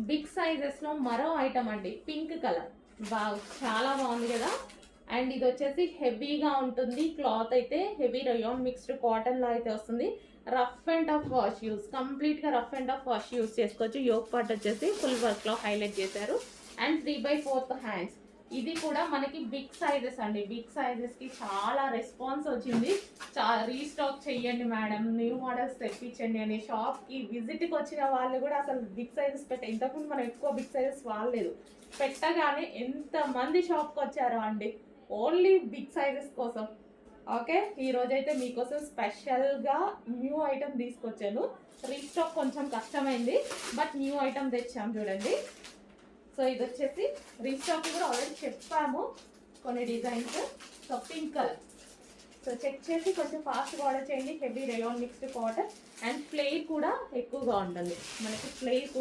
Big సైజెస్లో మరో item అండి, pink colour. Wow, చాలా బాగుంది కదా. అండ్ ఇది వచ్చేసి హెవీగా ఉంటుంది, క్లాత్ అయితే హెవీ రయాన్ మిక్స్డ్ కాటన్లో అయితే వస్తుంది. Rough and tough wash use, కంప్లీట్గా rough and tough wash use చేసుకోవచ్చు. యోక్ పార్ట్ వచ్చేసి ఫుల్ వర్క్లో హైలైట్ చేశారు. And 3/4 hands. ఇది కూడా మనకి బిగ్ సైజెస్ అండి. బిగ్ సైజెస్కి చాలా రెస్పాన్స్ వచ్చింది. రీస్టాక్ చెయ్యండి మేడం, న్యూ మోడల్స్ తెప్పించండి అని షాప్కి విజిట్కి వచ్చిన వాళ్ళు కూడా అసలు బిగ్ సైజెస్ ఇంతకుముందు మనం ఎక్కువ బిగ్ సైజెస్ వాడలేదు. పెట్టగానే ఎంతమంది షాప్కి వచ్చారో అండి, ఓన్లీ బిగ్ సైజెస్ కోసం. ఓకే, ఈరోజైతే మీకోసం స్పెషల్గా న్యూ ఐటమ్ తీసుకొచ్చాను. రీస్టాక్ కొంచెం కష్టమైంది, బట్ న్యూ ఐటమ్ తెచ్చాం చూడండి. సో ఇది వచ్చేసి రీస్టాక్ కూడా ఆల్రెడీ చెప్పాము కొన్ని designs. So pink colour. So check చేసి కొంచెం ఫాస్ట్గా ఆర్డర్ చేయండి. Heavy rayon mixed cotton and flare కూడా ఎక్కువగా ఉంటుంది మనకి. ఫ్లేర్